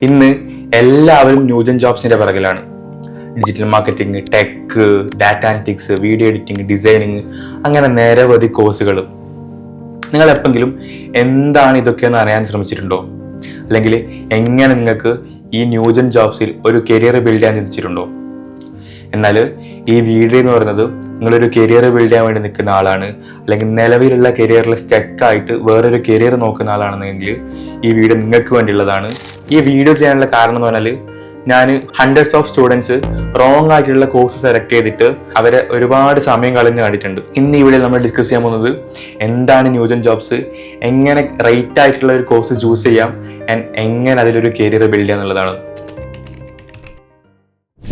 ഇന്ന് എല്ലാവരും ന്യൂജൻ ജോബ്സിന്റെ പിറകിലാണ്. Digital marketing, tech, data analytics, video editing, designing, അങ്ങനെ നിരവധി കോഴ്സുകൾ. നിങ്ങൾ എപ്പെങ്കിലും എന്താണ് ഇതൊക്കെയെന്ന് അറിയാൻ ശ്രമിച്ചിട്ടുണ്ടോ? അല്ലെങ്കിൽ എങ്ങനെ നിങ്ങൾക്ക് ഈ ന്യൂജൻ ജോബ്സിൽ ഒരു കരിയർ ബിൽഡ് ചെയ്യാൻ ചിന്തിച്ചിട്ടുണ്ടോ? എന്നാൽ ഈ വീഡിയോ എന്ന് പറയുന്നത് നിങ്ങളൊരു കരിയർ ബിൽഡ് ചെയ്യാൻ വേണ്ടി നിൽക്കുന്ന ആളാണ്, അല്ലെങ്കിൽ നിലവിലുള്ള കരിയറിൽ സ്റ്റക്കായിട്ട് വേറൊരു കരിയർ നോക്കുന്ന ആളാണെന്നെങ്കിൽ ഈ വീഡിയോ നിങ്ങൾക്ക് വേണ്ടിയുള്ളതാണ്. ഈ വീഡിയോ ചെയ്യാനുള്ള കാരണം എന്ന് പറഞ്ഞാൽ ഞാൻ ഹൺഡ്രഡ്സ് ഓഫ് സ്റ്റുഡൻസ് റോങ് ആയിട്ടുള്ള കോഴ്സ് സെലക്ട് ചെയ്തിട്ട് അവരെ ഒരുപാട് സമയം കളഞ്ഞ് കണ്ടിട്ടുണ്ട്. ഇന്ന് ഇവിടെ നമ്മൾ ഡിസ്കസ് ചെയ്യാൻ പോകുന്നത് എന്താണ് ന്യൂജൻ ജോബ്സ്, എങ്ങനെ റൈറ്റ് ആയിട്ടുള്ള ഒരു കോഴ്സ് ചൂസ് ചെയ്യാം, എങ്ങനെ അതിലൊരു കരിയർ ബിൽഡ് ചെയ്യാം എന്നുള്ളതാണ്.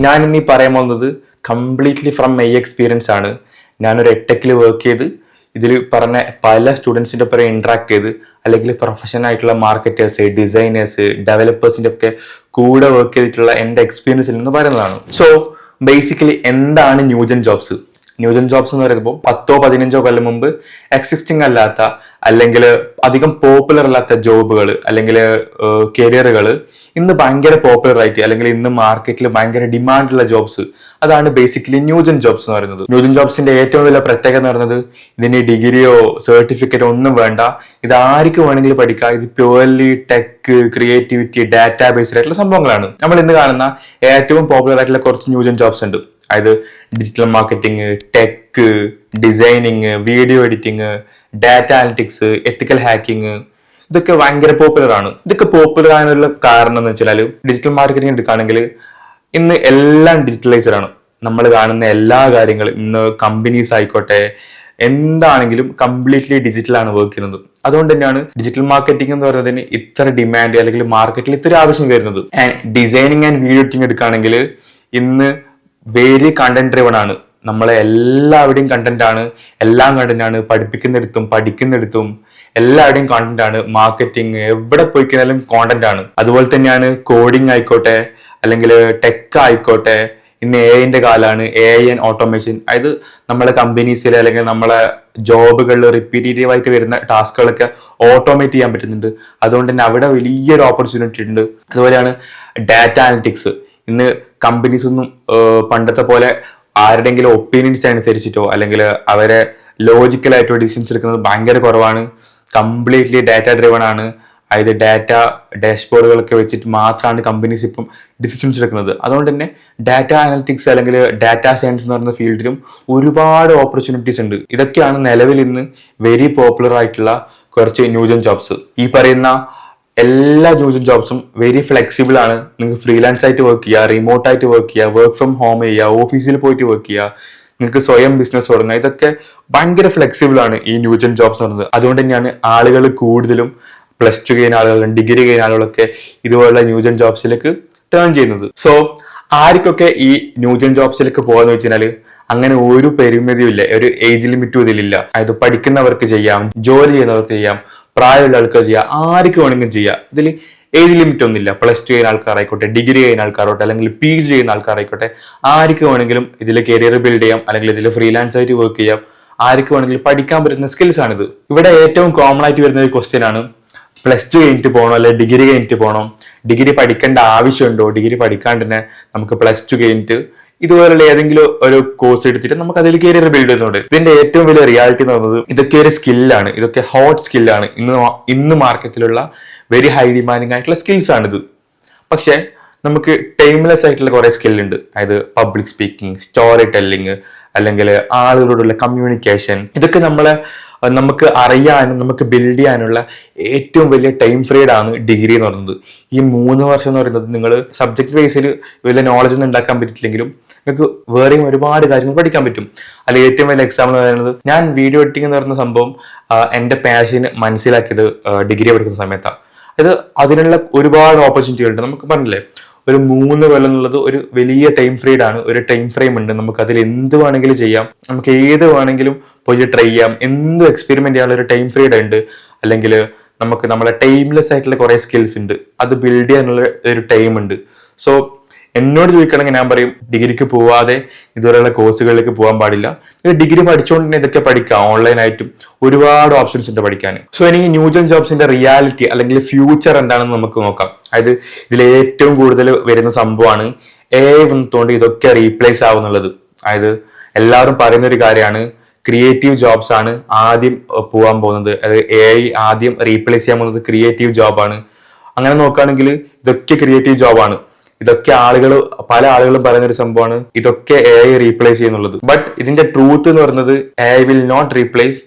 ഞാൻ ഇന്ന് പറയാൻ പോകുന്നത് കംപ്ലീറ്റ്ലി ഫ്രം മൈ എക്സ്പീരിയൻസ് ആണ്. ഞാനൊരു എട്ടെക്കിൽ വർക്ക് ചെയ്ത് ഇതിൽ പറഞ്ഞ പല സ്റ്റുഡൻസിൻ്റെ ഒപ്പം ഇന്ററാക്ട് ചെയ്ത്, അല്ലെങ്കിൽ പ്രൊഫഷണൽ ആയിട്ടുള്ള മാർക്കറ്റേഴ്സ്, ഡിസൈനേഴ്സ്, ഡെവലപ്പേഴ്സിൻ്റെ ഒക്കെ കൂടെ വർക്ക് ചെയ്തിട്ടുള്ള എൻ്റെ എക്സ്പീരിയൻസിൽ നിന്ന് പറയുന്നതാണ്. സോ ബേസിക്കലി എന്താണ് ന്യൂജൻ ജോബ്സ്? ന്യൂജൻ ജോബ്സ് എന്ന് പറയുമ്പോൾ 10-15 കൊല്ലം മുമ്പ് എക്സിസ്റ്റിംഗ് അല്ലാത്ത, അല്ലെങ്കിൽ അധികം പോപ്പുലർ അല്ലാത്ത ജോബുകൾ അല്ലെങ്കിൽ കരിയറുകൾ ഇന്ന് ഭയങ്കര പോപ്പുലർ ആയിട്ട്, അല്ലെങ്കിൽ ഇന്ന് മാർക്കറ്റിൽ ഭയങ്കര ഡിമാൻഡുള്ള ജോബ്സ്, അതാണ് ബേസിക്കലി ന്യൂജൻ ജോബ്സ് എന്ന് പറയുന്നത്. ന്യൂജൻ ജോബ്സിന്റെ ഏറ്റവും വലിയ പ്രത്യേകത എന്ന് പറയുന്നത് ഇതിന് ഡിഗ്രിയോ സർട്ടിഫിക്കറ്റോ ഒന്നും വേണ്ട. ഇത് ആർക്ക് വേണമെങ്കിലും പഠിക്കാം. ഇത് purely tech, creativity, data based ആയിട്ടുള്ള സംഭവങ്ങളാണ്. നമ്മൾ ഇന്ന് കാണുന്ന ഏറ്റവും പോപ്പുലർ ആയിട്ടുള്ള കുറച്ച് ന്യൂജൻ ജോബ്സ് ഉണ്ട്. അതായത് digital marketing, tech, designing, video editing, data analytics, എത്തിക്കൽ ഹാക്കിംഗ്, ഇതൊക്കെ ഭയങ്കര പോപ്പുലർ ആണ്. ഇതൊക്കെ പോപ്പുലർ ആകാനുള്ള കാരണം എന്ന് വെച്ചാൽ ഡിജിറ്റൽ മാർക്കറ്റിംഗ് എടുക്കുകയാണെങ്കിൽ ഇന്ന് എല്ലാം ഡിജിറ്റലൈസ്ഡ് ആണ്. നമ്മൾ കാണുന്ന എല്ലാ കാര്യങ്ങളും ഇന്ന് കമ്പനീസ് ആയിക്കോട്ടെ എന്താണെങ്കിലും കംപ്ലീറ്റ്ലി ഡിജിറ്റലാണ് വർക്ക് ചെയ്യുന്നത്. അതുകൊണ്ട് തന്നെയാണ് ഡിജിറ്റൽ മാർക്കറ്റിംഗ് എന്ന് പറയുന്നതിന് ഇത്ര ഡിമാൻഡ്, അല്ലെങ്കിൽ മാർക്കറ്റിൽ ഇത്ര ആവശ്യം വരുന്നത്. ഡിസൈനിങ് ആൻഡ് വീഡിയോ എഡിറ്റിംഗ് എടുക്കുകയാണെങ്കിൽ ഇന്ന് വെരി കണ്ടന്റ് ഡ്രിവൺ ആണ്. നമ്മളെ എല്ലാവരുടെയും കണ്ടന്റ് ആണ്, എല്ലാം കണ്ടന്റ് ആണ്. പഠിപ്പിക്കുന്നിടത്തും പഠിക്കുന്നിടത്തും എല്ലാവരുടെയും കണ്ടന്റ് ആണ്. മാർക്കറ്റിംഗ് എവിടെ പോയി കഴിഞ്ഞാലും കോണ്ടന്റ് ആണ്. അതുപോലെ തന്നെയാണ് കോഡിംഗ് ആയിക്കോട്ടെ, അല്ലെങ്കിൽ ടെക് ആയിക്കോട്ടെ. ഇന്ന് AI കാലാണ്. AI ആൻഡ് ഓട്ടോമേഷൻ, അതായത് നമ്മളെ കമ്പനീസിൽ അല്ലെങ്കിൽ നമ്മളെ ജോബുകളിൽ റിപ്പീറ്റീവ് ആയിട്ട് വരുന്ന ടാസ്കുകളൊക്കെ ഓട്ടോമേറ്റ് ചെയ്യാൻ പറ്റുന്നുണ്ട്. അതുകൊണ്ട് തന്നെ അവിടെ വലിയൊരു ഓപ്പർച്യൂണിറ്റി ഉണ്ട്. അതുപോലെയാണ് ഡാറ്റ അനലിറ്റിക്സ്. ഇന്ന് കമ്പനീസ് ഒന്നും പണ്ടത്തെ പോലെ ആരുടെങ്കിലും ഒപ്പീനിയൻസ് അനുസരിച്ചിട്ടോ അല്ലെങ്കിൽ അവരെ ലോജിക്കലായിട്ടോ ഡിസിഷൻസ് എടുക്കുന്നത് ഭയങ്കര കുറവാണ്. കംപ്ലീറ്റ്ലി ഡാറ്റ ഡ്രിവൺ ആണ്. അതായത് ഡാറ്റ ഡാഷ്ബോർഡുകളൊക്കെ വെച്ചിട്ട് മാത്രമാണ് കമ്പനീസ് ഇപ്പം ഡിസിഷൻസ് എടുക്കുന്നത്. അതുകൊണ്ട് തന്നെ ഡാറ്റ അനലിറ്റിക്സ് അല്ലെങ്കിൽ ഡാറ്റ സയൻസ് എന്ന് പറയുന്ന ഫീൽഡിലും ഒരുപാട് ഓപ്പർച്യൂണിറ്റീസ് ഉണ്ട്. ഇതൊക്കെയാണ് നിലവിൽ ഇന്ന് വെരി പോപ്പുലർ ആയിട്ടുള്ള കുറച്ച് ന്യൂജൻ ജോബ്സ്. ഈ പറയുന്ന എല്ലാ ന്യൂജൻ ജോബ്സും വെരി ഫ്ലെക്സിബിൾ ആണ്. നിങ്ങൾക്ക് ഫ്രീലാൻസ് ആയിട്ട് വർക്ക് ചെയ്യുക, റിമോട്ട് ആയിട്ട് വർക്ക് ചെയ്യുക, വർക്ക് ഫ്രം ഹോം ചെയ്യുക, ഓഫീസിൽ പോയിട്ട് വർക്ക് ചെയ്യുക, നിങ്ങൾക്ക് സ്വയം ബിസിനസ് തുടങ്ങുക. ഇതൊക്കെ ഭയങ്കര ഫ്ലെക്സിബിൾ ആണ് ഈ ന്യൂജൻ ജോബ്സ് എന്ന് പറയുന്നത്. അതുകൊണ്ട് തന്നെയാണ് ആളുകൾ കൂടുതലും +2 കഴിഞ്ഞ ആളുകളും ഡിഗ്രി കഴിഞ്ഞ ആളുകളൊക്കെ ഇതുപോലുള്ള ന്യൂജൻ ജോബ്സിലേക്ക് ടേൺ ചെയ്യുന്നത്. സോ ആർക്കൊക്കെ ഈ ന്യൂജൻ ജോബ്സിലേക്ക് പോകാന്ന് വെച്ചാൽ അങ്ങനെ ഒരു പരിമിതിയും ഇല്ല, ഒരു ഏജ് ലിമിറ്റും ഇതിലില്ല. അതായത് പഠിക്കുന്നവർക്ക് ചെയ്യാം, ജോലി ചെയ്യുന്നവർക്ക് ചെയ്യാം, പ്രായമുള്ള ആൾക്കാർ ചെയ്യാം, ആർക്ക് വേണമെങ്കിലും ചെയ്യാം. ഇതിൽ ഏജ് ലിമിറ്റ് ഒന്നുമില്ല. +2 ചെയ്യുന്ന ആൾക്കാരായിക്കോട്ടെ, ഡിഗ്രി ചെയ്യുന്ന ആൾക്കാരോട്ടെ, അല്ലെങ്കിൽ PG ചെയ്യുന്ന ആൾക്കാരായിക്കോട്ടെ, ആർക്ക് വേണമെങ്കിലും ഇതിൽ കരിയർ ബിൽഡ് ചെയ്യാം, അല്ലെങ്കിൽ ഇതിൽ ഫ്രീലാൻസ് ആയിട്ട് വർക്ക് ചെയ്യാം. ആർക്ക് വേണമെങ്കിലും പഠിക്കാൻ പറ്റുന്ന സ്കിൽസ് ആണിത്. ഇവിടെ ഏറ്റവും കോമൺ ആയിട്ട് വരുന്ന ഒരു ക്വസ്റ്റ്യൻ ആണ്, +2 കഴിഞ്ഞിട്ട് പോകണോ അല്ലെ ഡിഗ്രി കഴിഞ്ഞിട്ട് പോകണോ? ഡിഗ്രി പഠിക്കേണ്ട ആവശ്യമുണ്ടോ? ഡിഗ്രി പഠിക്കാണ്ട് തന്നെ നമുക്ക് +2 കഴിഞ്ഞിട്ട് ഇതുപോലുള്ള ഏതെങ്കിലും ഒരു കോഴ്സ് എടുത്തിട്ട് നമുക്ക് അതിൽ കരിയർ ബിൽഡ് ചെയ്യുന്നുണ്ട്. ഇതിന്റെ ഏറ്റവും വലിയ റിയാലിറ്റി എന്ന് പറയുന്നത് ഇതൊക്കെ ഒരു സ്കില്ലാണ്. ഇതൊക്കെ ഹോട്ട് സ്കില്ലാണ്. ഇന്ന് മാർക്കറ്റിലുള്ള വെരി ഹൈ ഡിമാൻഡിങ് ആയിട്ടുള്ള സ്കിൽസ് ആണിത്. പക്ഷെ നമുക്ക് ടൈംലെസ് ആയിട്ടുള്ള കുറെ സ്കില്ലുണ്ട്. അതായത് പബ്ലിക് സ്പീക്കിംഗ്, സ്റ്റോറി ടെല്ലിങ്, അല്ലെങ്കിൽ ആളുകളോടുള്ള കമ്മ്യൂണിക്കേഷൻ. ഇതൊക്കെ നമുക്ക് അറിയാനും നമുക്ക് ബിൽഡ് ചെയ്യാനുള്ള ഏറ്റവും വലിയ ടൈം ഫ്രീഡ് ആണ് ഡിഗ്രി എന്ന് പറയുന്നത്. ഈ 3 വർഷം എന്ന് പറയുന്നത് നിങ്ങൾ സബ്ജക്ട് ബേസിൽ വലിയ നോളജ് ഒന്നും ഉണ്ടാക്കാൻ പറ്റിയില്ലെങ്കിലും നിങ്ങൾക്ക് വേറെയും ഒരുപാട് കാര്യങ്ങൾ പഠിക്കാൻ പറ്റും. അതിൽ ഏറ്റവും വലിയ എക്സാമ്പിൾ എന്ന് പറയുന്നത്, ഞാൻ വീഡിയോ എഡിറ്റിംഗ് എന്ന് പറയുന്ന സംഭവം എൻ്റെ പാഷന് മനസ്സിലാക്കിയത് ഡിഗ്രി പഠിക്കുന്ന സമയത്താണ്. അത് അതിനുള്ള ഒരുപാട് ഓപ്പർച്യൂണിറ്റികൾ ഉണ്ട്. നമുക്ക് പറഞ്ഞില്ലേ, ഒരു 3 കൊല്ലം എന്നുള്ളത് ഒരു വലിയ ടൈം ഫ്രീഡ് ആണ്. ഒരു ടൈം ഫ്രെയിം ഉണ്ട്. നമുക്ക് അതിൽ എന്ത് വേണമെങ്കിലും ചെയ്യാം, നമുക്ക് ഏത് വേണമെങ്കിലും പോയി ട്രൈ ചെയ്യാം, എന്ത് എക്സ്പെരിമെന്റ് ചെയ്യാനുള്ള ഒരു ടൈം ഫ്രീഡ് ഉണ്ട്. അല്ലെങ്കിൽ നമുക്ക് നമ്മളെ ടൈംലെസ് ആയിട്ടുള്ള കുറെ സ്കിൽസ് ഉണ്ട്, അത് ബിൽഡ് ചെയ്യാനുള്ള ഒരു ടൈം ഉണ്ട്. സോ എന്നോട് ചോദിക്കണമെങ്കിൽ ഞാൻ പറയും, ഡിഗ്രിക്ക് പോവാതെ ഇതുപോലെയുള്ള കോഴ്സുകളിലേക്ക് പോകാൻ പാടില്ല. ഡിഗ്രി പഠിച്ചുകൊണ്ട് തന്നെ ഇതൊക്കെ പഠിക്കാം. ഓൺലൈനായിട്ടും ഒരുപാട് ഓപ്ഷൻസ് ഉണ്ട് പഠിക്കാൻ. സോ ഇനി ന്യൂജൻ ജോബ്സിന്റെ റിയാലിറ്റി അല്ലെങ്കിൽ ഫ്യൂച്ചർ എന്താണെന്ന് നമുക്ക് നോക്കാം. അതായത് ഇതിൽ ഏറ്റവും കൂടുതൽ വരുന്ന സംഭവമാണ് AI വന്നതുകൊണ്ട് ഇതൊക്കെ റീപ്ലേസ് ആവുന്നുള്ളത്. അതായത് എല്ലാവരും പറയുന്ന ഒരു കാര്യമാണ് ക്രിയേറ്റീവ് ജോബ്സ് ആണ് ആദ്യം പോകാൻ പോകുന്നത്. അതായത് AI ആദ്യം റീപ്ലേസ് ചെയ്യാൻ പോകുന്നത് ക്രിയേറ്റീവ് ജോബാണ്. അങ്ങനെ നോക്കുകയാണെങ്കിൽ ഇതൊക്കെ ക്രിയേറ്റീവ് ജോബാണ്. ഇതൊക്കെ പല ആളുകളും പറയുന്ന ഒരു സംഭവമാണ് ഇതൊക്കെ AI റീപ്ലേസ് ചെയ്യുന്നുള്ളത്. ബട്ട് ഇതിന്റെ ട്രൂത്ത് എന്ന് പറയുന്നത് AI വിൽ നോട്ട് റീപ്ലേസ്.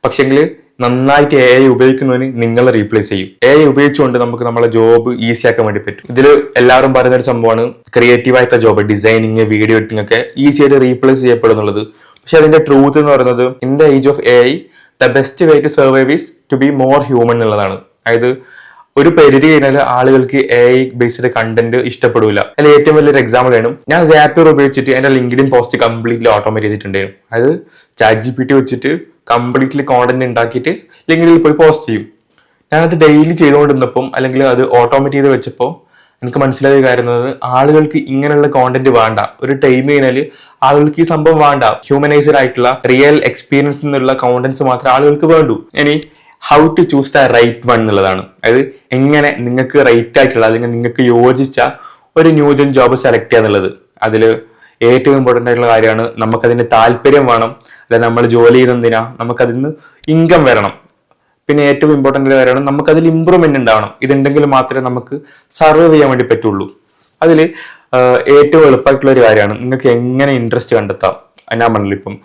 പക്ഷെങ്കിൽ നന്നായിട്ട് AI ഉപയോഗിക്കുന്നതിന് നിങ്ങൾ റീപ്ലേസ് ചെയ്യും. AI ഉപയോഗിച്ചുകൊണ്ട് നമുക്ക് നമ്മളെ ജോബ് ഈസി ആക്കാൻ വേണ്ടി പറ്റും. ഇതിൽ എല്ലാവരും പറയുന്ന ഒരു സംഭവമാണ് ക്രിയേറ്റീവ് ആയിട്ടുള്ള ജോബ്, ഡിസൈനിങ്, വീഡിയോ എഡിറ്റിംഗ് ഒക്കെ ഈസി ആയിട്ട് റീപ്ലേസ് ചെയ്യപ്പെടുന്നുള്ളത്. പക്ഷെ അതിന്റെ ട്രൂത്ത് എന്ന് പറയുന്നത് in the age of AI the best way to survive is to be more human എന്നുള്ളതാണ്. അതായത് ഒരു പരിധി കഴിഞ്ഞാൽ ആളുകൾക്ക് AI ബേസ്ഡ് കണ്ടന്റ് ഇഷ്ടപ്പെടില്ല. അതിൽ ഏറ്റവും വലിയൊരു എക്സാമ്പിൾ ആണ് ഞാൻ Zapier ഉപയോഗിച്ചിട്ട് എന്റെ ലിങ്ക്ഡിൻ പോസ്റ്റ് കംപ്ലീറ്റ്ലി ഓട്ടോമേറ്റ് ചെയ്തിട്ടുണ്ടായിരുന്നു. അതായത് ChatGPT വെച്ചിട്ട് കംപ്ലീറ്റ്ലി കോണ്ടന്റ് ഉണ്ടാക്കിയിട്ട് ലിങ്ക്ഡിനിൽ പോയി പോസ്റ്റ് ചെയ്യും. ഞാനത് ഡെയിലി ചെയ്തുകൊണ്ടിരുന്നപ്പം അല്ലെങ്കിൽ അത് ഓട്ടോമേറ്റ് ചെയ്ത് വെച്ചപ്പോൾ എനിക്ക് മനസ്സിലായ കാര്യം ആളുകൾക്ക് ഇങ്ങനെയുള്ള കോണ്ടന്റ് വേണ്ട. ഒരു ടൈം കഴിഞ്ഞാൽ ആളുകൾക്ക് ഈ സംഭവം വേണ്ട. ഹ്യൂമനൈസ്ഡ് ആയിട്ടുള്ള റിയൽ എക്സ്പീരിയൻസ് എന്നുള്ള കോണ്ടന്റ്സ് മാത്രമേ ആളുകൾക്ക് വേണ്ടൂ. ഇനി how to choose the right one എന്നുള്ളതാണ്. അതായത് എങ്ങനെ നിങ്ങൾക്ക് റൈറ്റ് ആയിട്ടുള്ള അല്ലെങ്കിൽ നിങ്ങൾക്ക് യോജിച്ച ഒരു ന്യൂജൻ ജോബ് സെലക്ട് ചെയ്യുക എന്നുള്ളത്. അതിൽ ഏറ്റവും ഇമ്പോർട്ടൻ്റ് ആയിട്ടുള്ള കാര്യമാണ് നമുക്കതിന് താല്പര്യം വേണം. അല്ലെ നമ്മൾ ജോലി ചെയ്തെന്തിനാ നമുക്കതിൽ നിന്ന് ഇൻകം വരണം. പിന്നെ ഏറ്റവും ഇമ്പോർട്ടൻ്റ് കാര്യമാണ് നമുക്കതിൽ ഇമ്പ്രൂവ്മെന്റ് ഉണ്ടാവണം. ഇതുണ്ടെങ്കിൽ മാത്രമേ നമുക്ക് സർവൈവ് ചെയ്യാൻ വേണ്ടി പറ്റുള്ളൂ. അതിൽ ഏറ്റവും എളുപ്പമായിട്ടുള്ള ഒരു കാര്യമാണ് നിങ്ങൾക്ക് എങ്ങനെ ഇൻട്രസ്റ്റ് കണ്ടെത്താം. ഞാൻ പറഞ്ഞില്ല, ഇപ്പം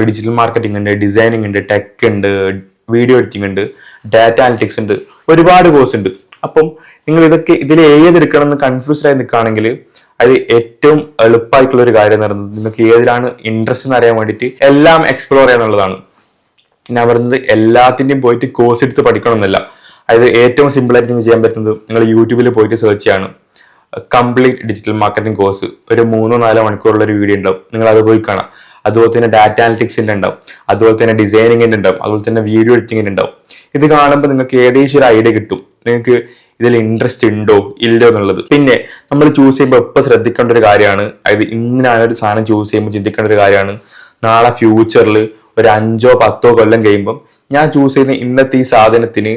ഡിജിറ്റൽ മാർക്കറ്റിംഗ് ഉണ്ട്, ഡിസൈനിങ് ഉണ്ട്, ടെക് ഉണ്ട്, വീഡിയോ എഡിറ്റിംഗ് ഉണ്ട്, ഡാറ്റ അനലിറ്റിക്സ് ഉണ്ട്, ഒരുപാട് കോഴ്സ് ഉണ്ട്. അപ്പം നിങ്ങൾ ഇതിൽ ഏതെടുക്കണം എന്ന് കൺഫ്യൂസ്ഡ് ആയി നിൽക്കുകയാണെങ്കിൽ അത് ഏറ്റവും എളുപ്പമായിട്ടുള്ള ഒരു കാര്യം എന്ന് പറയുന്നത് നിങ്ങൾക്ക് ഏതിലാണ് ഇൻട്രസ്റ്റ് എന്ന് അറിയാൻ വേണ്ടിയിട്ട് എല്ലാം എക്സ്പ്ലോർ ചെയ്യാന്നുള്ളതാണ്. ഞാൻ പറയുന്നത് എല്ലാത്തിൻ്റെയും പോയിട്ട് കോഴ്സ് എടുത്ത് പഠിക്കണമെന്നല്ല. അതായത് ഏറ്റവും സിമ്പിളായിട്ട് നിങ്ങൾക്ക് ചെയ്യാൻ പറ്റുന്നത് നിങ്ങൾ യൂട്യൂബിൽ പോയിട്ട് സെർച്ച് ചെയ്യാണ് കംപ്ലീറ്റ് ഡിജിറ്റൽ മാർക്കറ്റിംഗ് കോഴ്സ്. ഒരു 3-4 മണിക്കൂറുള്ള ഒരു വീഡിയോ ഉണ്ടാവും, നിങ്ങൾ അത് പോയി കാണാം. അതുപോലെ തന്നെ ഡാറ്റ അനലിറ്റിക്സിന്റെ ഉണ്ടാവും, അതുപോലെ തന്നെ ഡിസൈനിങ്ങിന്റെ ഉണ്ടാവും, അതുപോലെ തന്നെ വീഡിയോ എഡിറ്റിങ്ങിന്റെ ഉണ്ടാവും. ഇത് കാണുമ്പോൾ നിങ്ങൾക്ക് ഏകദേശം ഒരു ഐഡിയ കിട്ടും നിങ്ങൾക്ക് ഇതിൽ ഇൻട്രസ്റ്റ് ഉണ്ടോ ഇല്ലയോ എന്നുള്ളത്. പിന്നെ നമ്മൾ ചൂസ് ചെയ്യുമ്പോൾ എപ്പോൾ ശ്രദ്ധിക്കേണ്ട ഒരു കാര്യമാണ്, അതായത് ഇന്നാണ് ഒരു സാധനം ചൂസ് ചെയ്യുമ്പോൾ ചിന്തിക്കേണ്ട ഒരു കാര്യമാണ് നാളെ ഫ്യൂച്ചറിൽ ഒരു 5-10 കൊല്ലം കഴിയുമ്പം ഞാൻ ചൂസ് ചെയ്യുന്ന ഇന്നത്തെ ഈ സാധനത്തിന്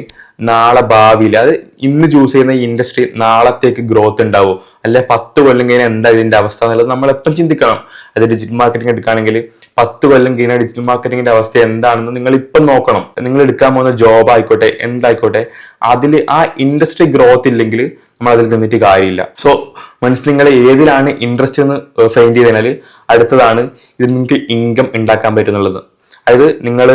നാളെ ഭാവിയിൽ അത് ഇന്ന് ചൂസ് ചെയ്യുന്ന ഈ ഇൻഡസ്ട്രി നാളത്തേക്ക് ഗ്രോത്ത് ഉണ്ടാവും, അല്ലെ 10 കൊല്ലം കഴിഞ്ഞാൽ എന്താ ഇതിന്റെ അവസ്ഥ എന്നുള്ളത് നമ്മൾ എപ്പം ചിന്തിക്കണം. അത് ഡിജിറ്റൽ മാർക്കറ്റിംഗ് എടുക്കുകയാണെങ്കിൽ 10 കൊല്ലം കഴിഞ്ഞാൽ ഡിജിറ്റൽ മാർക്കറ്റിംഗിന്റെ അവസ്ഥ എന്താണെന്ന് നിങ്ങൾ ഇപ്പം നോക്കണം. നിങ്ങൾ എടുക്കാൻ പോകുന്ന ജോബ് ആയിക്കോട്ടെ എന്തായിക്കോട്ടെ അതിൽ ആ ഇൻഡസ്ട്രി ഗ്രോത്ത് ഇല്ലെങ്കിൽ നമ്മൾ അതിൽ നിന്നിട്ട് കാര്യമില്ല. സോ മനസ്സിൽ നിങ്ങൾ ഏതിലാണ് ഇൻട്രസ്റ്റ് എന്ന് ഫൈൻഡ് ചെയ്തതിനാൽ അടുത്തതാണ് ഇത് നിങ്ങൾക്ക് ഇൻകം ഉണ്ടാക്കാൻ പറ്റുന്നുള്ളത്. അതായത് നിങ്ങൾ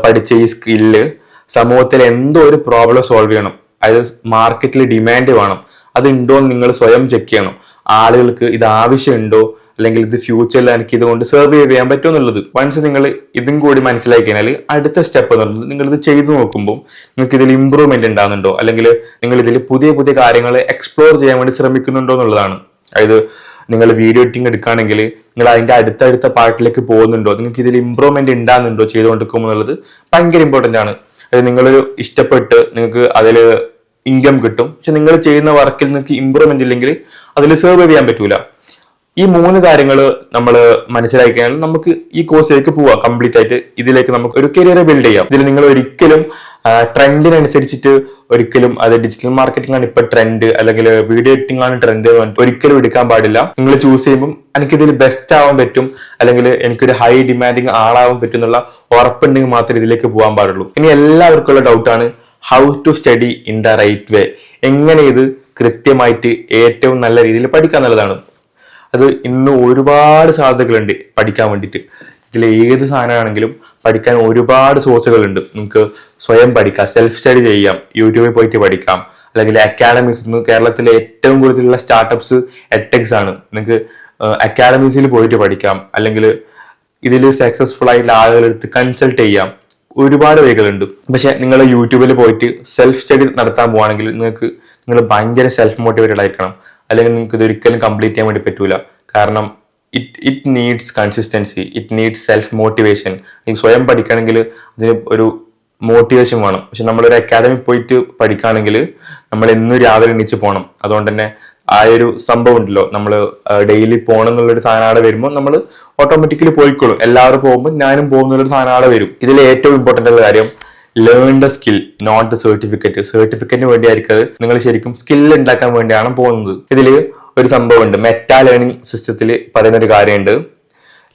പഠിച്ച ഈ സ്കില്ല് സമൂഹത്തിൽ എന്തോ ഒരു പ്രോബ്ലം സോൾവ് ചെയ്യണം. അതായത് മാർക്കറ്റിൽ ഡിമാൻഡ് വേണം, അത് ഉണ്ടോ എന്ന് നിങ്ങൾ സ്വയം ചെക്ക് ചെയ്യണം. ആളുകൾക്ക് ഇത് ആവശ്യമുണ്ടോ അല്ലെങ്കിൽ ഇത് ഫ്യൂച്ചറിൽ എനിക്ക് ഇതുകൊണ്ട് സർവൈവ് ചെയ്യാൻ പറ്റുമോ എന്നുള്ളത്. വൺസ് നിങ്ങൾ ഇതും കൂടി മനസ്സിലാക്കി കഴിഞ്ഞാൽ അടുത്ത സ്റ്റെപ്പ് എന്ന് പറയുന്നത് നിങ്ങൾ ഇത് ചെയ്തു നോക്കുമ്പോൾ നിങ്ങൾക്ക് ഇതിൽ ഇമ്പ്രൂവ്മെന്റ് ഉണ്ടാകുന്നുണ്ടോ അല്ലെങ്കിൽ നിങ്ങൾ ഇതിൽ പുതിയ പുതിയ കാര്യങ്ങൾ എക്സ്പ്ലോർ ചെയ്യാൻ വേണ്ടി ശ്രമിക്കുന്നുണ്ടോ എന്നുള്ളതാണ്. അതായത് നിങ്ങൾ വീഡിയോ എഡിറ്റിംഗ് എടുക്കുകയാണെങ്കിൽ നിങ്ങൾ അതിന്റെ അടുത്തടുത്ത പാർട്ടിലേക്ക് പോകുന്നുണ്ടോ, നിങ്ങൾക്ക് ഇതിൽ ഇമ്പ്രൂവ്മെന്റ് ഉണ്ടാകുന്നുണ്ടോ ചെയ്തുകൊണ്ടിരിക്കുമ്പോൾ എന്നുള്ളത് ഭയങ്കര ഇമ്പോർട്ടന്റ് ആണ്. അതായത് നിങ്ങളൊരു ഇഷ്ടപ്പെട്ട് നിങ്ങൾക്ക് അതിൽ ഇൻകം കിട്ടും, പക്ഷെ നിങ്ങൾ ചെയ്യുന്ന വർക്കിൽ നിങ്ങൾക്ക് ഇമ്പ്രൂവ്മെന്റ് ഇല്ലെങ്കിൽ അതിൽ സർവൈവ് ചെയ്യാൻ പറ്റൂല. ഈ 3 കാര്യങ്ങൾ നമ്മൾ മനസ്സിലാക്കി കഴിഞ്ഞാൽ നമുക്ക് ഈ കോഴ്സിലേക്ക് പോവാം. കംപ്ലീറ്റ് ആയിട്ട് ഇതിലേക്ക് നമുക്ക് ഒരു കരിയർ ബിൽഡ് ചെയ്യാം. ഇതിൽ നിങ്ങൾ ഒരിക്കലും ട്രെൻഡിനനുസരിച്ചിട്ട് ഒരിക്കലും അത് ഡിജിറ്റൽ മാർക്കറ്റിംഗ് ആണ് ഇപ്പൊ ട്രെൻഡ് അല്ലെങ്കിൽ വീഡിയോ എഡിറ്റിംഗ് ആണ് ട്രെൻഡ് ഒരിക്കലും എടുക്കാൻ പാടില്ല. നിങ്ങൾ ചൂസ് ചെയ്യുമ്പോൾ എനിക്കിതിൽ ബെസ്റ്റ് ആവാൻ പറ്റും അല്ലെങ്കിൽ എനിക്കൊരു ഹൈ ഡിമാൻഡിങ് ആളാവാൻ പറ്റും എന്നുള്ള ഉറപ്പുണ്ടെങ്കിൽ മാത്രമേ ഇതിലേക്ക് പോകാൻ പാടുള്ളൂ. ഇനി എല്ലാവർക്കും ഉള്ള ഡൗട്ടാണ് how to study in the right way. എങ്ങനെ ഇത് കൃത്യമായിട്ട് ഏറ്റവും നല്ല രീതിയിൽ പഠിക്കുക എന്നുള്ളതാണ്. അത് ഇന്ന് ഒരുപാട് സാധ്യതകളുണ്ട് പഠിക്കാൻ വേണ്ടിയിട്ട്. ഇതിൽ ഏത് സാധനമാണെങ്കിലും പഠിക്കാൻ ഒരുപാട് സോഴ്സുകളുണ്ട്. നിങ്ങൾക്ക് സ്വയം പഠിക്കാം, സെൽഫ് സ്റ്റഡി ചെയ്യാം, യൂട്യൂബിൽ പോയിട്ട് പഠിക്കാം, അല്ലെങ്കിൽ അക്കാഡമീസ്. കേരളത്തിലെ ഏറ്റവും കൂടുതലുള്ള സ്റ്റാർട്ടപ്സ് എഡ്ടെക്സ് ആണ്. നിങ്ങൾക്ക് അക്കാഡമീസിൽ പോയിട്ട് പഠിക്കാം, അല്ലെങ്കിൽ ഇതിൽ സക്സസ്ഫുൾ ആയിട്ടുള്ള ആളുകളെടുത്ത് കൺസൾട്ട് ചെയ്യാം. ഒരുപാട് വഴികളുണ്ട്. പക്ഷെ നിങ്ങൾ യൂട്യൂബിൽ പോയിട്ട് സെൽഫ് സ്റ്റഡി നടത്താൻ പോവാണെങ്കിൽ നിങ്ങൾ ഭയങ്കര സെൽഫ് മോട്ടിവേറ്റഡ് ആയിരിക്കണം, അല്ലെങ്കിൽ നിങ്ങൾക്ക് ഇതൊരിക്കലും കംപ്ലീറ്റ് ചെയ്യാൻ വേണ്ടി പറ്റൂല. കാരണം it needs consistency, it needs self motivation. ഈ സ്വയം പഠിക്കണമെങ്കിൽ അതിന് ഒരു മോട്ടിവേഷൻ വേണം. പക്ഷെ നമ്മളൊരു അക്കാഡമി പോയിട്ട് പഠിക്കുകയാണെങ്കിൽ നമ്മൾ എന്നും രാവിലെ എണീച്ച് പോകണം. അതുകൊണ്ട് തന്നെ ആ ഒരു സംഭവം ഉണ്ടല്ലോ, നമ്മൾ ഡെയിലി പോകണം എന്നുള്ളൊരു സാധനം അവിടെ വരുമ്പോൾ നമ്മൾ ഓട്ടോമാറ്റിക്കലി പോയിക്കോളും. എല്ലാവരും പോകുമ്പോൾ ഞാനും പോകുന്നുള്ളൊരു സാധനം അവിടെ വരും. ഇതിൽ ഏറ്റവും ഇമ്പോർട്ടൻ്റ് ഉള്ള കാര്യം, learn the skill not the certificate. സർട്ടിഫിക്കറ്റിന് വേണ്ടി ആയിരിക്കും നിങ്ങൾ ശരിക്കും സ്കിൽ ഉണ്ടാക്കാൻ വേണ്ടിയാണ് പോകുന്നത്. ഇതിൽ ഒരു സംഭവമുണ്ട്, മെറ്റാ ലേണിംഗ് സിസ്റ്റത്തിൽ പറയുന്ന ഒരു കാര്യമുണ്ട്,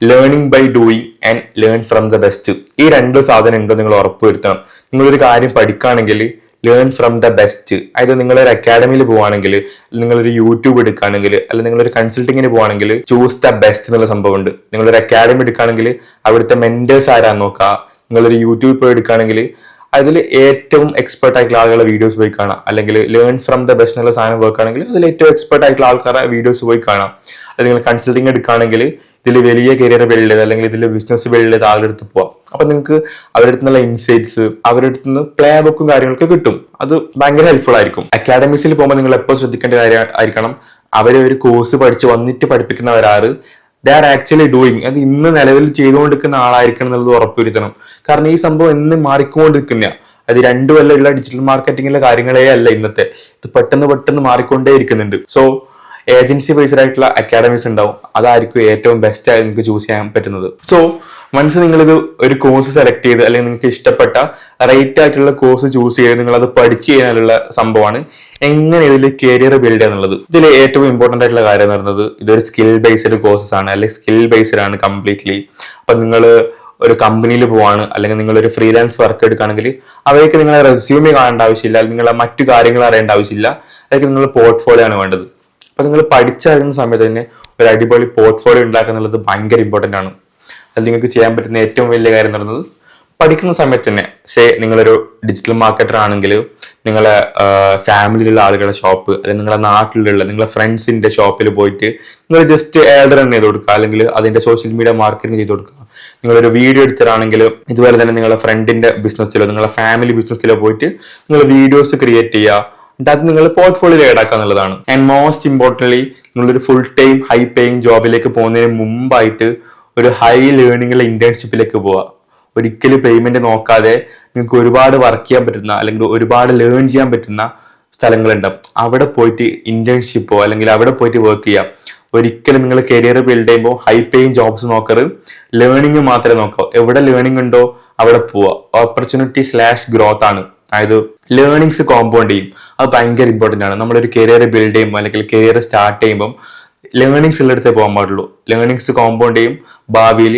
learning by doing and learn from the best. ഈ രണ്ട് സാധനം ഉണ്ടോ നിങ്ങൾ ഉറപ്പുവരുത്തണം. നിങ്ങളൊരു കാര്യം പഠിക്കുകയാണെങ്കിൽ ലേൺ ഫ്രം ദ ബെസ്റ്റ്. അതായത് നിങ്ങളൊരു അക്കാഡമിയിൽ പോവുകയാണെങ്കിൽ, നിങ്ങളൊരു യൂട്യൂബ് എടുക്കുകയാണെങ്കിൽ, അല്ലെങ്കിൽ നിങ്ങളൊരു കൺസൾട്ടിങ്ങിന് പോവുകയാണെങ്കിൽ ചൂസ് ദ ബെസ്റ്റ് എന്നുള്ള സംഭവമുണ്ട്. നിങ്ങളൊരു അക്കാഡമി എടുക്കുകയാണെങ്കിൽ അവിടുത്തെ മെന്റേഴ്സ് ആരാന്ന് നോക്കുക. നിങ്ങളൊരു യൂട്യൂബിൽ പോയി എടുക്കുകയാണെങ്കിൽ അതിൽ ഏറ്റവും എക്സ്പെർട്ട് ആയിട്ടുള്ള ആളുകളുടെ വീഡിയോസ് പോയി കാണാം. അല്ലെങ്കിൽ ലേൺ ഫ്രം ദ ബെസ്റ്റ് എന്നുള്ള സാധനം വർക്ക് ആണെങ്കിൽ അതിൽ ഏറ്റവും എക്സ്പെർട്ട് ആയിട്ടുള്ള ആൾക്കാരുടെ വീഡിയോസ് പോയി കാണാം. അത് നിങ്ങൾ കൺസൾട്ടിങ് എടുക്കുകയാണെങ്കിൽ ഇതിൽ വലിയ കരിയർ ബിൽഡ് ചെയ്ത് അല്ലെങ്കിൽ ഇതിൽ ബിസിനസ് ബിൽഡ് ചെയ്ത് ആളുടെ അടുത്ത് പോവാം. അപ്പൊ നിങ്ങൾക്ക് അവരുടെ അടുത്ത് നിന്നുള്ള ഇൻസൈറ്റ്സ്, അവരുടെ അടുത്ത് നിന്ന് പ്ലേ ബുക്കും കാര്യങ്ങളൊക്കെ കിട്ടും. അത് ഭയങ്കര ഹെൽപ്ഫുൾ ആയിരിക്കും. അക്കാഡമിക്സിൽ പോകുമ്പോൾ നിങ്ങൾ എപ്പോൾ ശ്രദ്ധിക്കേണ്ട കാര്യം ആയിരിക്കണം, അവരെ ഒരു കോഴ്സ് പഠിച്ച് വന്നിട്ട് പഠിപ്പിക്കുന്നവരാറ് ദേ ആർ ആക്ച്വലി ഡൂയിങ്. അത് ഇന്ന് നിലവിൽ ചെയ്തുകൊണ്ടിരിക്കുന്ന ആളായിരിക്കണം എന്നുള്ളത് ഉറപ്പുവരുത്തണം. കാരണം ഈ സംഭവം എന്ന് മാറിക്കൊണ്ടിരിക്കുന്ന, അത് 2 കൊല്ലമുള്ള ഡിജിറ്റൽ മാർക്കറ്റിംഗിലെ കാര്യങ്ങളേ അല്ല ഇന്നത്തെ. ഇത് പെട്ടെന്ന് മാറിക്കൊണ്ടേ ഇരിക്കുന്നുണ്ട്. സോ ഏജൻസി ബേസ്ഡ് ആയിട്ടുള്ള അക്കാഡമീസ് ഉണ്ടാവും, അതായിരിക്കും ഏറ്റവും ബെസ്റ്റ് ആയി നിങ്ങൾക്ക് ചൂസ് ചെയ്യാൻ പറ്റുന്നത്. സോ മനസ്സിൽ നിങ്ങളിത് ഒരു കോഴ്സ് സെലക്ട് ചെയ്ത് അല്ലെങ്കിൽ നിങ്ങൾക്ക് ഇഷ്ടപ്പെട്ട റൈറ്റ് ആയിട്ടുള്ള കോഴ്സ് ചൂസ് ചെയ്ത് നിങ്ങൾ അത് പഠിച്ചു കഴിഞ്ഞാലുള്ള സംഭവമാണ് എങ്ങനെ ഇതിൽ കരിയർ ബിൽഡ് ചെയ്യാന്നുള്ളത്. ഇതിൽ ഏറ്റവും ഇമ്പോർട്ടന്റ് ആയിട്ടുള്ള കാര്യം എന്ന് പറയുന്നത്, ഇതൊരു സ്കിൽ ബേസ്ഡ് കോഴ്സസ് ആണ്, അല്ലെങ്കിൽ സ്കിൽ ബേസ്ഡ് ആണ് കംപ്ലീറ്റ്ലി. അപ്പൊ നിങ്ങൾ ഒരു കമ്പനിയിൽ പോവാണ്, അല്ലെങ്കിൽ നിങ്ങൾ ഒരു ഫ്രീലാൻസ് വർക്ക് എടുക്കുകയാണെങ്കിൽ അവർക്ക് നിങ്ങളെ റെസ്യൂമേ കാണേണ്ട ആവശ്യമില്ല, അല്ലെങ്കിൽ നിങ്ങളെ മറ്റു കാര്യങ്ങൾ അറിയേണ്ട ആവശ്യമില്ല. അതൊക്കെ നിങ്ങൾ പോർട്ട്ഫോളിയോ ആണ് വേണ്ടത്. അപ്പൊ നിങ്ങൾ പഠിച്ചറിയുന്ന സമയത്ത് തന്നെ ഒരു അടിപൊളി പോർട്ട്ഫോളിയോ ഉണ്ടാക്കുക എന്നുള്ളത് ഭയങ്കര ഇമ്പോർട്ടന്റ് ആണ്. അത് നിങ്ങൾക്ക് ചെയ്യാൻ പറ്റുന്ന ഏറ്റവും വലിയ കാര്യം എന്ന് പറയുന്നത്, പഠിക്കുന്ന സമയത്ത് തന്നെ നിങ്ങളൊരു ഡിജിറ്റൽ മാർക്കറ്റർ ആണെങ്കിൽ നിങ്ങളെ ഫാമിലിയിലുള്ള ആളുകളുടെ ഷോപ്പ്, അല്ലെങ്കിൽ നിങ്ങളുടെ നാട്ടിലുള്ള നിങ്ങളെ ഫ്രണ്ട്സിന്റെ ഷോപ്പിൽ പോയിട്ട് നിങ്ങൾ ജസ്റ്റ് ആഡ് റൺ ചെയ്ത് കൊടുക്കുക, അല്ലെങ്കിൽ അതിന്റെ സോഷ്യൽ മീഡിയ മാർക്കറ്റിംഗ് ചെയ്ത് കൊടുക്കുക. നിങ്ങളൊരു വീഡിയോ എഡിറ്റർ ആണെങ്കിൽ ഇതുപോലെ തന്നെ നിങ്ങളുടെ ഫ്രണ്ടിന്റെ ബിസിനസ്സിലോ നിങ്ങളുടെ ഫാമിലി ബിസിനസ്സിലോ പോയിട്ട് നിങ്ങൾ വീഡിയോസ് ക്രിയേറ്റ് ചെയ്യുക. അത് നിങ്ങൾ പോർട്ട്ഫോളിയോ ആഡ് ആക്കുക എന്നുള്ളതാണ്. ആൻഡ് മോസ്റ്റ് ഇമ്പോർട്ടൻ്റ്ലി, നിങ്ങളൊരു ഫുൾ ടൈം ഹൈ പേയിങ് ജോബിലേക്ക് പോകുന്നതിന് മുമ്പായിട്ട് ഒരു ഹൈ ലേണിംഗുള്ള ഇന്റേൺഷിപ്പിലേക്ക് പോവുക. ഒരിക്കലും പേയ്മെന്റ് നോക്കാതെ നിങ്ങൾക്ക് ഒരുപാട് വർക്ക് ചെയ്യാൻ പറ്റുന്ന, അല്ലെങ്കിൽ ഒരുപാട് ലേൺ ചെയ്യാൻ പറ്റുന്ന സ്ഥലങ്ങളുണ്ടാവും. അവിടെ പോയിട്ട് ഇന്റേൺഷിപ്പോ അല്ലെങ്കിൽ അവിടെ പോയിട്ട് വർക്ക് ചെയ്യാം. ഒരിക്കലും നിങ്ങൾ കരിയർ ബിൽഡ് ചെയ്യുമ്പോൾ ഹൈ പേയിങ് ജോബ്സ് നോക്കരുത്, ലേണിംഗ് മാത്രമേ നോക്കാവൂ. എവിടെ ലേണിംഗ് ഉണ്ടോ അവിടെ പോവുക. ഓപ്പർച്യൂണിറ്റി/ഗ്രോത്ത് ആണ്. അതായത് ലേണിങ്സ് കോമ്പൗണ്ട് ചെയ്യും. അത് ഭയങ്കര ഇമ്പോർട്ടൻ്റ് ആണ്. നമ്മളൊരു കരിയർ ബിൽഡ് ചെയ്യുമ്പോൾ അല്ലെങ്കിൽ കരിയർ സ്റ്റാർട്ട് ചെയ്യുമ്പോൾ ലേണിങ്സ് ഉള്ളിടത്തേ പോകാൻ പാടുള്ളൂ. ലേണിങ്സ് കോമ്പൗണ്ട് ചെയ്യും. ഭാവിയിൽ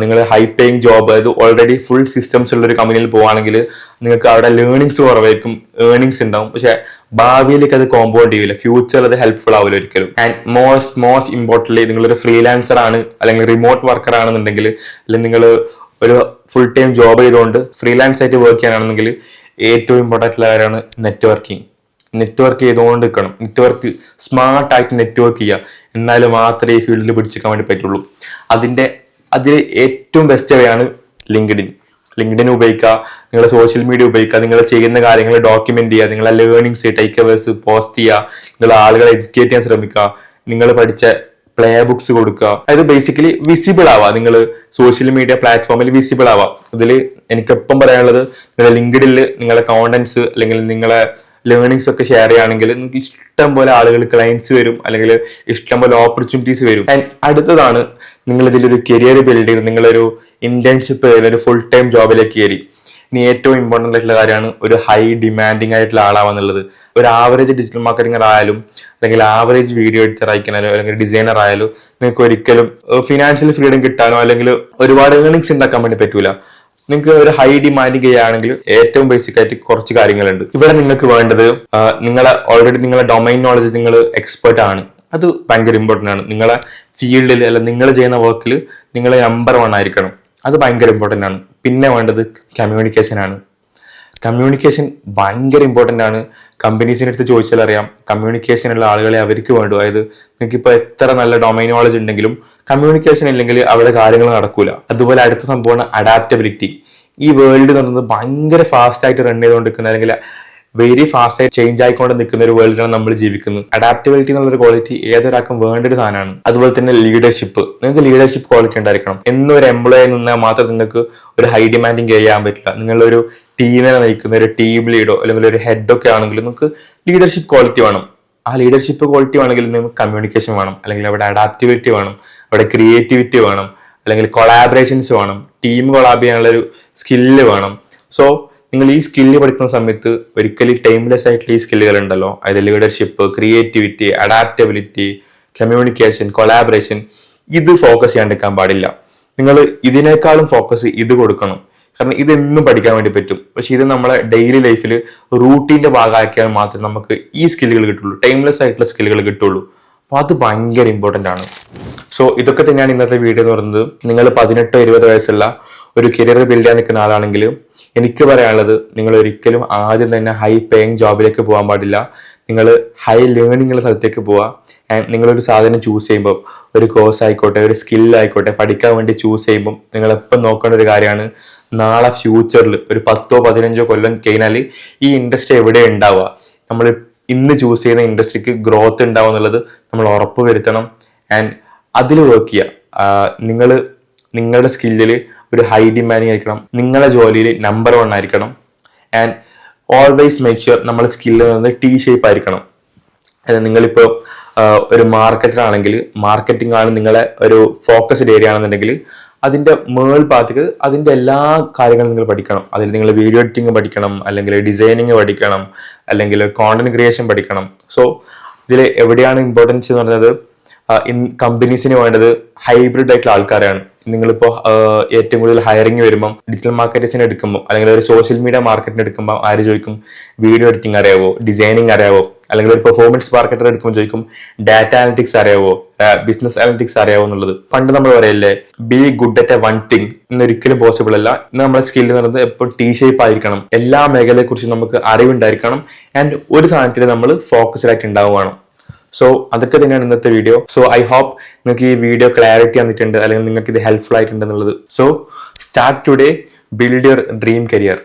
നിങ്ങൾ ഹൈ പേയിങ് ജോബ്, അതായത് ഓൾറെഡി ഫുൾ സിസ്റ്റംസ് ഉള്ള ഒരു കമ്പനിയിൽ പോവുകയാണെങ്കിൽ നിങ്ങൾക്ക് അവിടെ ലേണിങ്സ് കുറവായിരിക്കും, ഏർണിങ്സ് ഉണ്ടാവും. പക്ഷെ ഭാവിയിലേക്ക് അത് കോമ്പൗണ്ട് ചെയ്യില്ല, ഫ്യൂച്ചർ അത് ഹെൽപ്ഫുൾ ആവില്ല ഒരിക്കലും. ആൻഡ് മോസ്റ്റ് ഇമ്പോർട്ടൻ്റ്ലി, നിങ്ങളൊരു ഫ്രീലാൻസർ ആണ് അല്ലെങ്കിൽ റിമോട്ട് വർക്കർ ആണെന്നുണ്ടെങ്കിൽ, അല്ലെങ്കിൽ നിങ്ങൾ ഒരു ഫുൾ ടൈം ജോബ് ചെയ്തുകൊണ്ട് ഫ്രീലാൻസ് ആയിട്ട് വർക്ക് ചെയ്യാനാണെന്നെങ്കിൽ ഏറ്റവും ഇമ്പോർട്ടൻ്റ് ആയിട്ടുള്ള കാര്യമാണ് നെറ്റ്വർക്കിംഗ്. നെറ്റ്വർക്ക് ചെയ്തുകൊണ്ട് നിൽക്കണം. നെറ്റ്വർക്ക് സ്മാർട്ടായിട്ട് നെറ്റ്വർക്ക് ചെയ്യുക, എന്നാൽ മാത്രമേ ഈ ഫീൽഡിൽ പിടിച്ചെടുക്കാൻ വേണ്ടി പറ്റുള്ളൂ. അതിൽ ഏറ്റവും ബെസ്റ്റ് വഴിയാണ് ലിങ്ക്ഡിൻ ഉപയോഗിക്കുക, നിങ്ങളുടെ സോഷ്യൽ മീഡിയ ഉപയോഗിക്കുക, നിങ്ങൾ ചെയ്യുന്ന കാര്യങ്ങൾ ഡോക്യുമെന്റ് ചെയ്യുക, നിങ്ങളെ ലേണിങ്സ് ടേക്ക് അവേഴ്സ് പോസ്റ്റ് ചെയ്യുക, നിങ്ങൾ ആളുകളെ എഡ്യൂക്കേറ്റ് ചെയ്യാൻ ശ്രമിക്കുക, നിങ്ങൾ പഠിച്ച പ്ലേ ബുക്സ് കൊടുക്കുക. അതായത് ബേസിക്കലി വിസിബിൾ ആവുക, നിങ്ങൾ സോഷ്യൽ മീഡിയ പ്ലാറ്റ്ഫോമിൽ വിസിബിൾ ആവുക. ഇതിൽ എനിക്കെപ്പം പറയാനുള്ളത്, നിങ്ങളുടെ ലിങ്ക്ഡിനിൽ നിങ്ങളെ കോണ്ടന്റ്സ് അല്ലെങ്കിൽ നിങ്ങളെ ലേണിങ്സ് ഒക്കെ ഷെയർ ചെയ്യുകയാണെങ്കിൽ നിങ്ങൾക്ക് ഇഷ്ടം പോലെ ആളുകൾ ക്ലയൻസ് വരും, അല്ലെങ്കിൽ ഇഷ്ടം പോലെ ഓപ്പർച്യൂണിറ്റീസ് വരും. ആൻഡ് അടുത്തതാണ്, നിങ്ങൾ ഇതിലൊരു കരിയർ ബിൽഡ് ചെയ്ത് നിങ്ങളൊരു ഇന്റേൺഷിപ്പ് ചെയ്ത് ഒരു ഫുൾ ടൈം ജോബിലേക്ക് കയറി. ഇനി ഏറ്റവും ഇമ്പോർട്ടൻ്റ് ആയിട്ടുള്ള കാര്യമാണ് ഒരു ഹൈ ഡിമാൻഡിങ് ആയിട്ടുള്ള ആളാവാന്നുള്ളത്. ഒരു ആവറേജ് ഡിജിറ്റൽ മാർക്കറ്റിംഗർ ആയാലും അല്ലെങ്കിൽ ആവറേജ് വീഡിയോ എഡിറ്റർ അയക്കാനോ അല്ലെങ്കിൽ ഡിസൈനർ ആയാലും നിങ്ങൾക്ക് ഒരിക്കലും ഫിനാൻഷ്യൽ ഫ്രീഡം കിട്ടാനോ അല്ലെങ്കിൽ ഒരുപാട് ഏർണിങ്സ് ഉണ്ടാക്കാൻ വേണ്ടി പറ്റൂല. നിങ്ങൾക്ക് ഒരു ഹൈ ഡിമാൻഡിങ് ചെയ്യുകയാണെങ്കിൽ ഏറ്റവും ബേസിക് ആയിട്ട് കുറച്ച് കാര്യങ്ങളുണ്ട്. ഇവിടെ നിങ്ങൾക്ക് വേണ്ടത്, നിങ്ങളെ ഡൊമൈൻ നോളജ് നിങ്ങൾ എക്സ്പെർട്ട് ആണ്, അത് ഭയങ്കര ഇമ്പോർട്ടൻ്റ് ആണ്. നിങ്ങളെ ഫീൽഡിൽ അല്ല നിങ്ങൾ ചെയ്യുന്ന വർക്കിൽ നിങ്ങൾ നമ്പർ 1 ആയിരിക്കണം. അത് ഭയങ്കര ഇമ്പോർട്ടൻ്റ് ആണ്. പിന്നെ വേണ്ടത് കമ്മ്യൂണിക്കേഷൻ ആണ്. കമ്മ്യൂണിക്കേഷൻ ഭയങ്കര ഇമ്പോർട്ടൻ്റ് ആണ്. കമ്പനീസിൻ്റെ അടുത്ത് ചോദിച്ചാൽ അറിയാം, കമ്മ്യൂണിക്കേഷനുള്ള ആളുകളെ അവർക്ക് വേണ്ടു. അതായത് നിങ്ങൾക്കിപ്പോൾ എത്ര നല്ല ഡൊമൈൻ നോളജ് ഉണ്ടെങ്കിലും കമ്മ്യൂണിക്കേഷൻ ഇല്ലെങ്കിൽ അവിടെ കാര്യങ്ങൾ നടക്കൂല. അതുപോലെ അടുത്ത സംഭവമാണ് അഡാപ്റ്റബിലിറ്റി. ഈ വേൾഡ് എന്ന് പറയുന്നത് ഭയങ്കര ഫാസ്റ്റ് ആയിട്ട് റൺ ചെയ്തുകൊണ്ടിരിക്കുന്ന, അല്ലെങ്കിൽ വെരി ഫാസ്റ്റ് ആയി ചേഞ്ച് ആയിക്കൊണ്ട് നിൽക്കുന്ന ഒരു വേൾഡിലാണ് നമ്മൾ ജീവിക്കുന്നത്. അഡാപ്റ്റബിലിറ്റി എന്നുള്ളൊരു ക്വാളിറ്റി ഏതൊരാൾക്കും വേണ്ട ഒരു സാധനമാണ്. അതുപോലെ തന്നെ ലീഡർഷിപ്പ്, നിങ്ങൾക്ക് ലീഡർഷിപ്പ് ക്വാളിറ്റി ഉണ്ടായിരിക്കണം. എന്നും ഒരു എംപ്ലോയി നിന്നാൽ മാത്രം നിങ്ങൾക്ക് ഒരു ഹൈ ഡിമാൻഡിങ് ചെയ്യാൻ പറ്റില്ല. നിങ്ങളൊരു ടീമിനെ നയിക്കുന്ന ഒരു ടീം ലീഡോ അല്ലെങ്കിൽ ഒരു ഹെഡ് ഒക്കെ ആണെങ്കിൽ നിങ്ങൾക്ക് ലീഡർഷിപ്പ് ക്വാളിറ്റി വേണം. ആ ലീഡർഷിപ്പ് ക്വാളിറ്റി വേണമെങ്കിൽ നിങ്ങൾക്ക് കമ്മ്യൂണിക്കേഷൻ വേണം, അല്ലെങ്കിൽ അവിടെ അഡാപ്റ്റബിലിറ്റി വേണം, അവിടെ ക്രിയേറ്റിവിറ്റി വേണം, അല്ലെങ്കിൽ കൊളാബറേഷൻസ് വേണം, ടീം കൊളാബ് ചെയ്യാനുള്ള ഒരു സ്കില്ല് വേണം. സോ നിങ്ങൾ ഈ സ്കില്ല് പഠിക്കുന്ന സമയത്ത് ഒരിക്കലും ടൈംലെസ് ആയിട്ടുള്ള ഈ സ്കില്ലുകൾ ഉണ്ടല്ലോ, അതായത് leadership, creativity, adaptability, communication, collaboration, ഇത് ഫോക്കസ് ചെയ്യാണ്ടിരിക്കാൻ പാടില്ല. നിങ്ങൾ ഇതിനേക്കാളും ഫോക്കസ് ഇത് കൊടുക്കണം. കാരണം ഇതെന്നും പഠിക്കാൻ വേണ്ടി പറ്റും. പക്ഷെ ഇത് നമ്മളെ ഡെയിലി ലൈഫിൽ റൂട്ടീന്റെ ഭാഗമാക്കിയാൽ മാത്രമേ നമുക്ക് ഈ സ്കില്ലുകൾ കിട്ടുള്ളൂ, ടൈംലെസ് ആയിട്ടുള്ള സ്കില്ലുകൾ കിട്ടുള്ളൂ. അപ്പോൾ അത് ഭയങ്കര ഇമ്പോർട്ടൻ്റ് ആണ്. സോ ഇതൊക്കെ തന്നെയാണ് ഇന്നത്തെ വീഡിയോ എന്ന് പറയുന്നത്. നിങ്ങൾ 18-20 വയസ്സുള്ള ഒരു കരിയർ ബിൽഡ് ചെയ്യാൻ നിൽക്കുന്ന ആളാണെങ്കിൽ എനിക്ക് പറയാനുള്ളത്, നിങ്ങൾ ഒരിക്കലും ആദ്യം തന്നെ ഹൈ പേയിങ് ജോബിലേക്ക് പോകാൻ പാടില്ല. നിങ്ങൾ ഹൈ ലേണിംഗ് ഉള്ള സ്ഥലത്തേക്ക് പോവുക. ആൻഡ് നിങ്ങളൊരു സാധനം ചൂസ് ചെയ്യുമ്പോൾ, ഒരു കോഴ്സ് ആയിക്കോട്ടെ, ഒരു സ്കില്ലായിക്കോട്ടെ, പഠിക്കാൻ വേണ്ടി ചൂസ് ചെയ്യുമ്പോൾ നിങ്ങൾ എപ്പം നോക്കേണ്ട ഒരു കാര്യമാണ്, നാളെ ഫ്യൂച്ചറിൽ ഒരു 10-15 കൊല്ലം കഴിഞ്ഞാൽ ഈ ഇൻഡസ്ട്രി എവിടെ ഉണ്ടാവുക, നമ്മൾ ഇന്ന് ചൂസ് ചെയ്യുന്ന ഇൻഡസ്ട്രിക്ക് ഗ്രോത്ത് ഉണ്ടാവുക എന്നുള്ളത് നമ്മൾ ഉറപ്പ് വരുത്തണം. ആൻഡ് അതിൽ വർക്ക് ചെയ്യുക. നിങ്ങളുടെ സ്കില്ലിൽ ഒരു ഹൈ ഡിമാൻഡിങ് ആയിരിക്കണം, നിങ്ങളുടെ ജോലിയിൽ നമ്പർ 1 ആയിരിക്കണം. ആൻഡ് ഓൾവേസ് മേക്ക് ഷുവർ നമ്മുടെ സ്കില്ല് എന്നത് ടി ഷേപ്പ് ആയിരിക്കണം. നിങ്ങളിപ്പോൾ ഒരു മാർക്കറ്ററാണെങ്കിൽ, മാർക്കറ്റിംഗ് ആണ് നിങ്ങളെ ഒരു ഫോക്കസ്ഡ് ഏരിയ ആണെന്നുണ്ടെങ്കിൽ അതിന്റെ മേൾ ഭാഗത്തേക്ക് അതിന്റെ എല്ലാ കാര്യങ്ങളും നിങ്ങൾ പഠിക്കണം. അതിൽ നിങ്ങൾ വീഡിയോ എഡിറ്റിംഗ് പഠിക്കണം, അല്ലെങ്കിൽ ഡിസൈനിങ് പഠിക്കണം, അല്ലെങ്കിൽ കോണ്ടന്റ് ക്രിയേഷൻ പഠിക്കണം. സോ ഇതിൽ എവിടെയാണ് ഇമ്പോർട്ടൻസ് എന്ന് പറയുന്നത്, കമ്പനീസിന് വേണ്ടത് ഹൈബ്രിഡ് ആയിട്ടുള്ള ആൾക്കാരാണ്. നിങ്ങളിപ്പോൾ ഏറ്റവും കൂടുതൽ ഹയറിംഗ് വരുമ്പം ഡിജിറ്റൽ മാർക്കറ്റേഴ്സിനെ എടുക്കുമ്പോൾ, അല്ലെങ്കിൽ ഒരു സോഷ്യൽ മീഡിയ മാർക്കറ്റിനെ എടുക്കുമ്പോൾ ആര് ചോദിക്കും, വീഡിയോ എഡിറ്റിംഗ് അറിയാവോ, ഡിസൈനിങ് അറിയാവോ, അല്ലെങ്കിൽ ഒരു പെർഫോമൻസ് മാർക്കറ്റർ എടുക്കുമ്പോൾ ചോദിക്കും ഡാറ്റ അനലിറ്റിക്സ് അറിയാവോ, ബിസിനസ് അനലിറ്റിക്സ് അറിയാവോ എന്നുള്ളത്. പണ്ട് നമ്മൾ പറയല്ലേ, be good at a one thing, ഇന്നൊരിക്കലും പോസിബിൾ അല്ല. ഇന്ന് നമ്മുടെ സ്കില്ല് എന്ന് പറയുന്നത് എപ്പോൾ ടി ഷേപ്പ് ആയിരിക്കണം. എല്ലാ മേഖലയെ കുറിച്ച് നമുക്ക് അറിവുണ്ടായിരിക്കണം. ആൻഡ് ഒരു സാധനത്തിൽ നമ്മൾ ഫോക്കസ്ഡ് ആയിട്ട് ഉണ്ടാവുകയാണ്. സോ അതൊക്കെ തന്നെയാണ് ഇന്നത്തെ വീഡിയോ. സോ ഐ ഹോപ്പ് നിങ്ങൾക്ക് ഈ വീഡിയോ ക്ലാരിറ്റി വന്നിട്ടുണ്ട്, അല്ലെങ്കിൽ നിങ്ങൾക്ക് ഇത് ഹെൽപ്ഫുൾ ആയിട്ടുണ്ട് എന്നുള്ളത്. So start today, build your dream career.